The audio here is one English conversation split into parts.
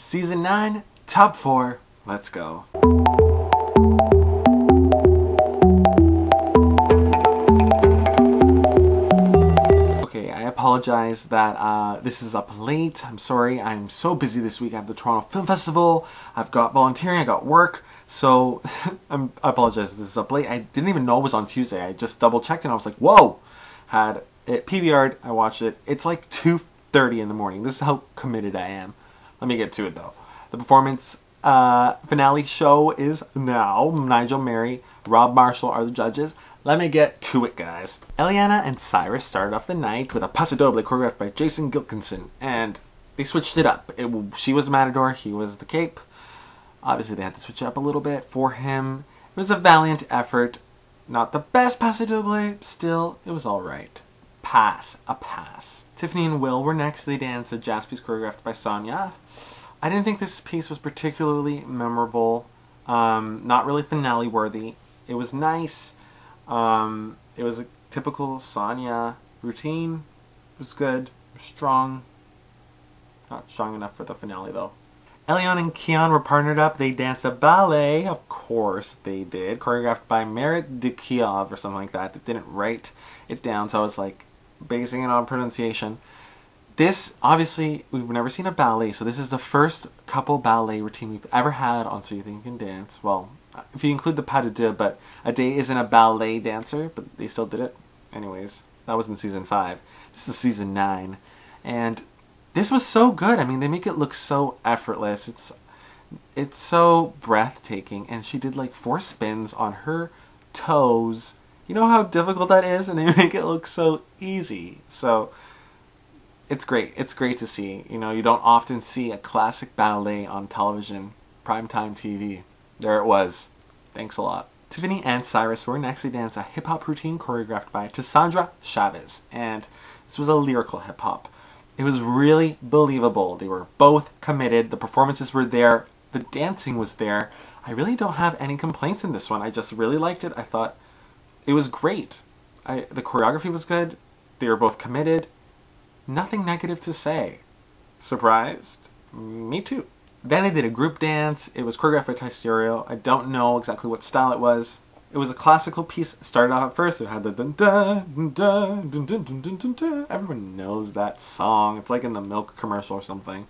Season 9, top 4. Let's go. Okay, I apologize that this is up late. I'm sorry. I'm so busy this week. I have the Toronto Film Festival. I've got volunteering. I got work. So I apologize if this is up late. I didn't even know it was on Tuesday. I just double checked and I was like, whoa! Had it PVR'd. I watched it. It's like 2:30 in the morning. This is how committed I am. Let me get to it though. The performance finale show is now. Nigel, Meret, Rob Marshall are the judges. Let me get to it, guys. Eliana and Cyrus started off the night with a Paso Doble choreographed by Gilkenson, and they switched it up. She was the matador, he was the cape. Obviously they had to switch it up a little bit for him. It was a valiant effort. Not the best Paso Doble, still, it was alright. Pass. A pass. Tiffany and Will were next. They danced a jazz piece choreographed by Sonya. I didn't think this piece was particularly memorable. Not really finale worthy. It was nice. It was a typical Sonya routine. It was good. Strong. Not strong enough for the finale though. Eliana and Chehon were partnered up. They danced a ballet. Of course they did. Choreographed by Meret, Dokeiv or something like that. They didn't write it down, so I was like basing it on pronunciation. This, obviously, we've never seen a ballet, so this is the first couple ballet routine we've ever had on So You Think You Can Dance. Well, if you include the pas de deux, but a day isn't a ballet dancer, but they still did it. Anyways, that was in season 5. This is season 9. And this was so good. I mean, they make it look so effortless. It's so breathtaking. And she did like 4 spins on her toes. You know how difficult that is? And they make it look so easy. So it's great. It's great to see. You know, you don't often see a classic ballet on television, primetime TV. There it was. Thanks a lot. Tiffany and Cyrus were next. They danced a hip-hop routine choreographed by Tessandra, Chavez. And this was a lyrical hip-hop. It was really believable. They were both committed. The performances were there. The dancing was there. I really don't have any complaints in this one. I just really liked it. I thought it was great. The choreography was good. They were both committed. Nothing negative to say. Surprised? Me too. Then they did a group dance. It was choreographed by Tyce DiOrio. I don't know exactly what style it was. It was a classical piece. It started off at first. It had the dun dun dun dun dun dun dun dun dun dun. Everyone knows that song. It's like in the milk commercial or something.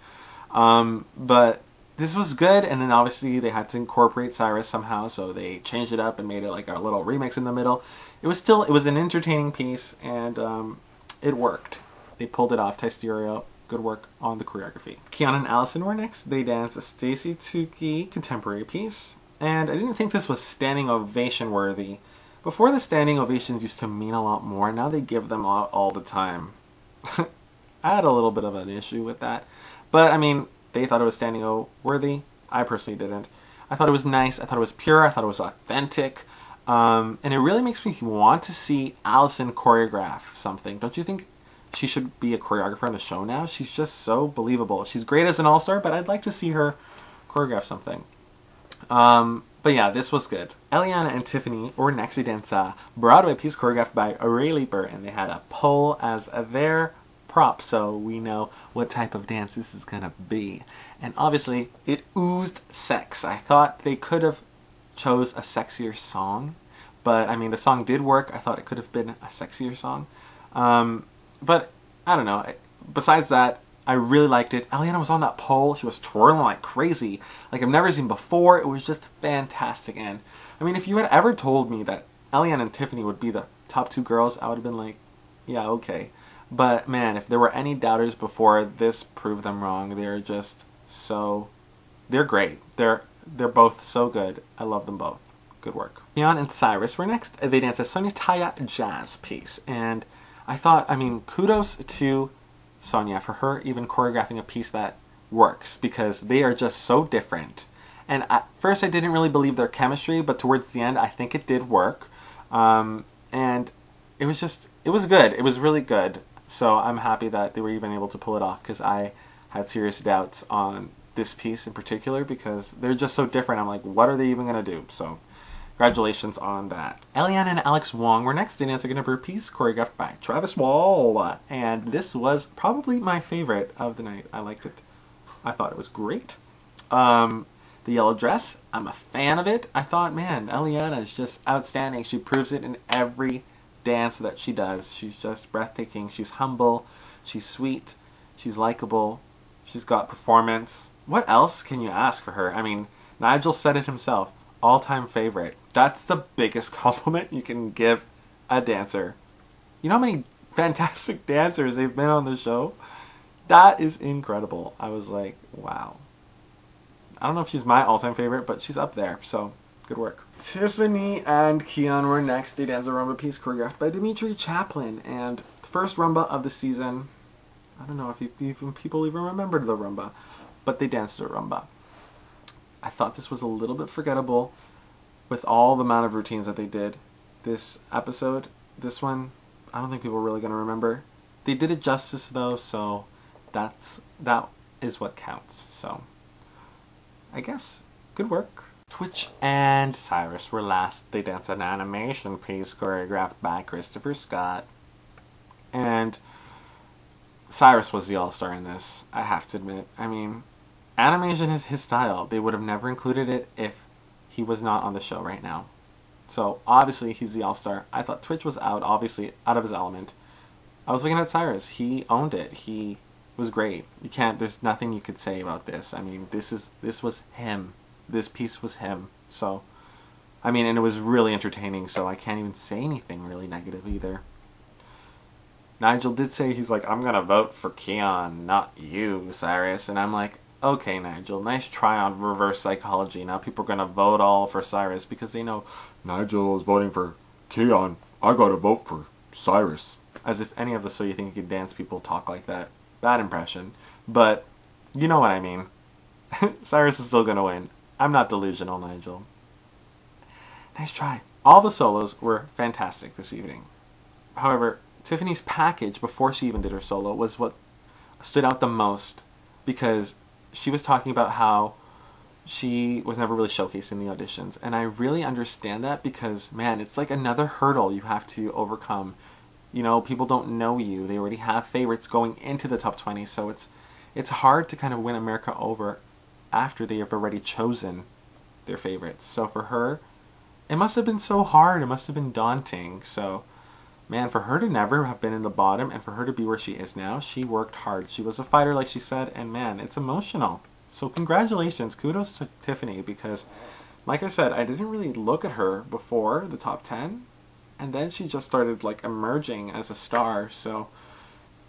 But this was good. And then obviously they had to incorporate Cyrus somehow, so they changed it up and made it like a little remix in the middle. It was an entertaining piece, and it worked. They pulled it off. Tyce DiOrio, good work on the choreography. Chehon and Alison were next. They danced a Stacey Tookey contemporary piece. And I didn't think this was standing ovation worthy. Before, the standing ovations used to mean a lot more. Now they give them out all the time. I had a little bit of an issue with that. But I mean, they thought it was standing worthy. I personally didn't. I thought it was nice. I thought it was pure. I thought it was authentic. And it really makes me want to see Alison choreograph something. Don't you think she should be a choreographer on the show now? She's just so believable. She's great as an all-star, but I'd like to see her choreograph something. But yeah, this was good. Eliana and Tiffany were next to dance a Broadway piece choreographed by Ray Leaper, and they had a pole as their prop, so we know what type of dance this is gonna be. And obviously, it oozed sex. I thought they could have chose a sexier song, but I mean, the song did work. I thought it could have been a sexier song. But I don't know. Besides that, I really liked it. Eliana was on that pole. She was twirling like crazy. Like I've never seen before. It was just fantastic. And I mean, if you had ever told me that Eliana and Tiffany would be the top 2 girls, I would have been like, yeah, okay. But man, if there were any doubters before, this proved them wrong. They're just so... They're great. They're both so good. I love them both. Good work. Chehon and Cyrus were next. They danced a Sonya Tayeh jazz piece. And I thought, I mean, kudos to Sonya for her even choreographing a piece that works, because they are just so different. And at first I didn't really believe their chemistry, but towards the end I think it did work. And it was good. It was really good. So I'm happy that they were even able to pull it off, because I had serious doubts on this piece in particular, because they're just so different. I'm like, what are they even going to do? So congratulations on that. Eliana and Alex Wong were next to dance a contemporary piece choreographed by Travis Wall. And this was probably my favorite of the night. I liked it I thought it was great. The yellow dress, I'm a fan of it. I thought, man, Eliana is just outstanding. She proves it in every dance that she does. She's just breathtaking. She's humble. She's sweet. She's likable. She's got performance. What else can you ask for her? I mean, Nigel said it himself. All-time favorite. That's the biggest compliment you can give a dancer. You know how many fantastic dancers they've been on the show? That is incredible. I was like, wow. I don't know if she's my all-time favorite, but she's up there, so good work. Tiffany and Chehon were next. They danced a rumba piece choreographed by Dmitry Chaplin, and the first rumba of the season. I don't know if even people even remembered the rumba, but they danced a rumba. I thought this was a little bit forgettable with all the amount of routines that they did this episode. This one, I don't think people are really going to remember. They did it justice though, so that is what counts. So I guess good work. Twitch and Cyrus were last. They danced an animation piece choreographed by Christopher Scott. And Cyrus was the all-star in this, I have to admit. I mean, animation is his style. They would have never included it if he was not on the show right now. So obviously he's the all-star. I thought Twitch was obviously out of his element. I was looking at Cyrus. He owned it. He was great. There's nothing you could say about this. I mean, this was him. This piece was him. So, I mean, and it was really entertaining, so I can't even say anything really negative either. Nigel did say, he's like, I'm gonna vote for Chehon, not you, Cyrus. And I'm like, okay, Nigel, nice try on reverse psychology. Now people are gonna vote all for Cyrus because they know Nigel is voting for Chehon. I gotta vote for Cyrus. As if any of the So You Think You Can Dance people talk like that. Bad impression. But you know what I mean. Cyrus is still gonna win. I'm not delusional, Nigel. Nice try. All the solos were fantastic this evening. However, Tiffany's package before she even did her solo was what stood out the most, because she was talking about how she was never really showcased in the auditions. And I really understand that because, man, it's like another hurdle you have to overcome. You know, people don't know you. They already have favorites going into the top 20, so it's hard to kind of win America over after they have already chosen their favorites. So for her, it must have been so hard. It must have been daunting. So, man, for her to never have been in the bottom and for her to be where she is now, she worked hard. She was a fighter, like she said, and man, it's emotional. So congratulations. Kudos to Tiffany because, like I said, I didn't really look at her before the top 10. And then she just started like emerging as a star. So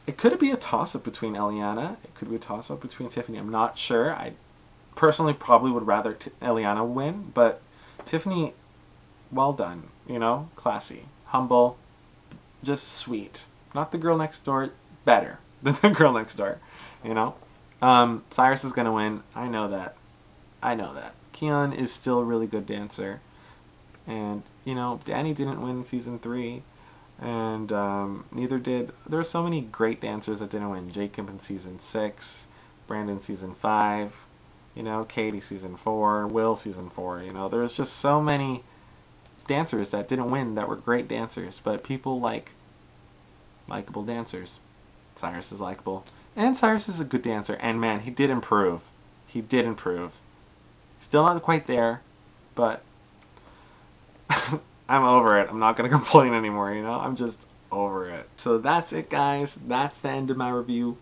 it could be a toss-up between Eliana. It could be a toss-up between Tiffany. I'm not sure. I personally probably would rather Eliana win. But Tiffany, well done. You know, classy, humble, just sweet. Not the girl next door. Better than the girl next door. You know. Cyrus is going to win. I know that. I know that. Chehon is still a really good dancer. And, you know, Danny didn't win season 3. And neither did... There are so many great dancers that didn't win. Jacob in season 6. Brandon season 5. You know, Katie season 4. Will season 4. You know, there's just so many dancers that didn't win that were great dancers. But people like likable dancers. Cyrus is likable. And Cyrus is a good dancer. And, man, he did improve. He did improve. Still not quite there, but... I'm over it. I'm not going to complain anymore, you know? I'm just over it. So that's it, guys. That's the end of my review.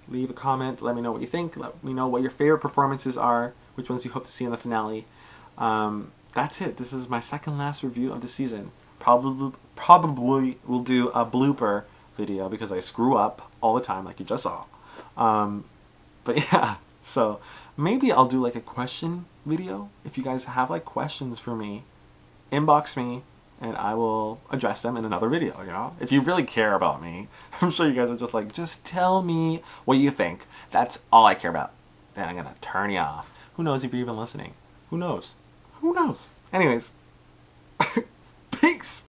Leave a comment. Let me know what you think. Let me know what your favorite performances are. Which ones you hope to see in the finale. That's it. This is my second last review of the season. Probably will do a blooper video because I screw up all the time like you just saw. But yeah. So maybe I'll do like a question video. If you guys have like questions for me, inbox me and I will address them in another video, you know? If you really care about me, I'm sure you guys are just like, just tell me what you think. That's all I care about. Then I'm gonna turn you off. Who knows if you're even listening? Who knows? Who knows? Anyways, peace!